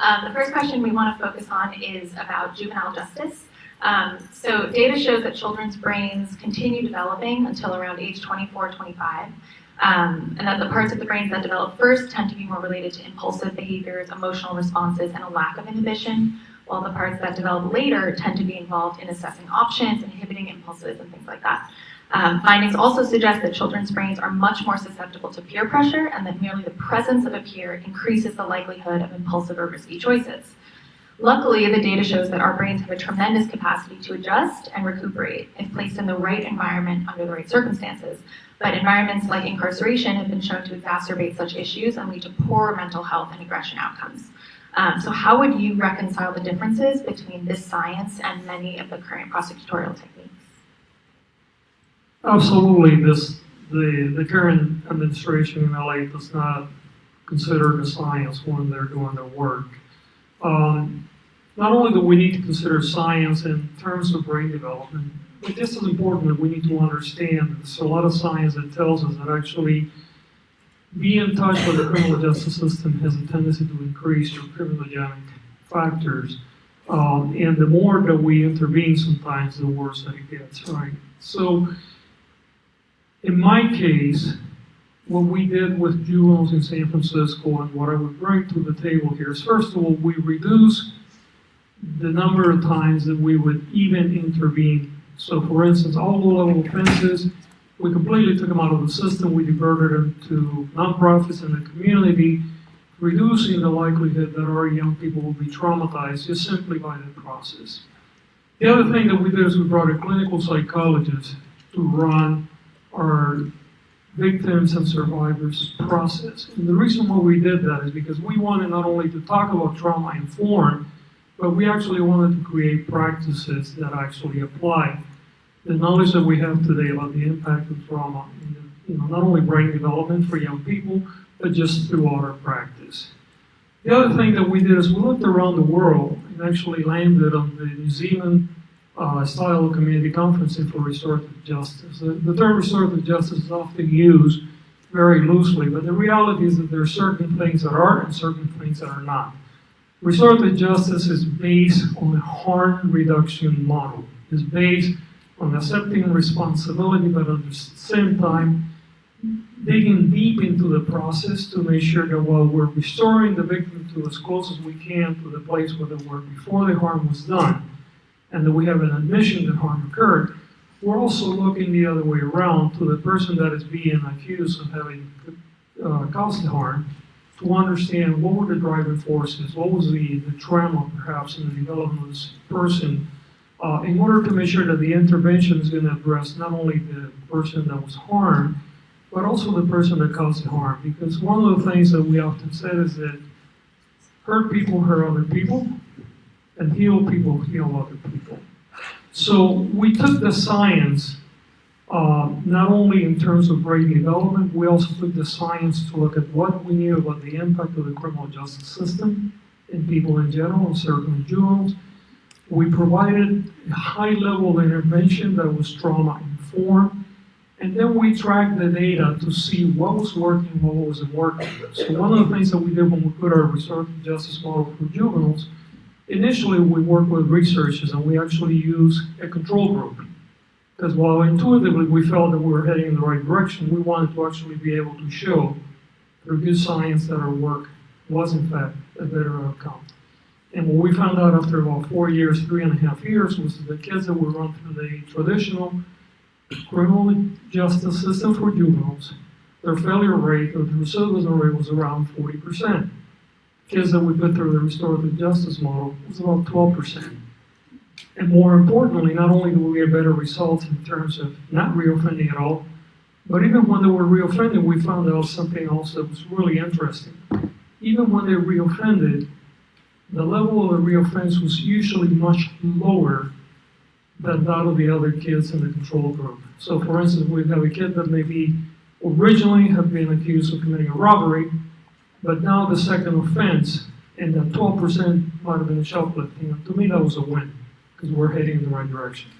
The first question we want to focus on is about juvenile justice. So data shows that children's brains continue developing until around age 24, 25, and that the parts of the brains that develop first tend to be more related to impulsive behaviors, emotional responses, and a lack of inhibition, while the parts that develop later tend to be involved in assessing options, inhibiting impulses, and things like that. Findings also suggest that children's brains are much more susceptible to peer pressure, and that merely the presence of a peer increases the likelihood of impulsive or risky choices. Luckily, the data shows that our brains have a tremendous capacity to adjust and recuperate if placed in the right environment under the right circumstances. But environments like incarceration have been shown to exacerbate such issues and lead to poor mental health and aggression outcomes. So how would you reconcile the differences between this science and many of the current prosecutorial techniques? Absolutely. The current administration in LA does not consider the science when they're doing their work. Not only do we need to consider science in terms of brain development, but just as important that we need to understand there's a lot of science that tells us that actually being in touch with the criminal justice system has a tendency to increase your criminogenic factors. And the more that we intervene sometimes, the worse that it gets, right? So in my case, what we did with juveniles in San Francisco and what I would bring to the table here is, first of all, we reduced the number of times that we would even intervene. So for instance, all low-level offenses, we completely took them out of the system. We diverted them to nonprofits in the community, reducing the likelihood that our young people will be traumatized just simply by that process. The other thing that we did is we brought a clinical psychologist to run our victims and survivors process. And the reason why we did that is because we wanted not only to talk about trauma-informed, but we actually wanted to create practices that actually apply the knowledge that we have today about the impact of trauma in not only brain development for young people, but just throughout our practice. The other thing that we did is we looked around the world and actually landed on the New Zealand style of community conferencing for restorative justice. The term restorative justice is often used very loosely, but the reality is that there are certain things that are and certain things that are not. Restorative justice is based on a harm reduction model. It's based on accepting responsibility, but at the same time, digging deep into the process to make sure that while we're restoring the victim to as close as we can to the place where they were before the harm was done, and that we have an admission that harm occurred, we're also looking the other way around to the person that is being accused of having caused the harm, to understand what were the driving forces, what was the trauma perhaps in the development of this person, in order to make sure that the intervention is going to address not only the person that was harmed, but also the person that caused the harm. Because one of the things that we often said is that hurt people hurt other people, and heal people heal other people. So we took the science, not only in terms of brain development, we also took the science to look at what we knew about the impact of the criminal justice system in people in general, and certainly juveniles. We provided a high-level intervention that was trauma-informed, and then we tracked the data to see what was working and what wasn't working. So one of the things that we did when we put our restorative justice model for juveniles, initially we worked with researchers and we actually used a control group. Because while intuitively we felt that we were heading in the right direction, we wanted to actually be able to show through good science that our work was in fact a better outcome. And what we found out after about 4 years, 3.5 years, was that the kids that were run through the traditional criminal justice system for juveniles, their failure rate or the recidivism rate was around 40%. Kids that we put through the restorative justice model was about 12%. And more importantly, not only do we get better results in terms of not reoffending at all, but even when they were reoffending, we found out something else that was really interesting. Even when they reoffended, the level of the reoffense was usually much lower than that of the other kids in the control group. So for instance, we have a kid that maybe originally had been accused of committing a robbery, but now the second offense, and that 12% might have been shoplifting. And to me, that was a win, because we're heading in the right direction.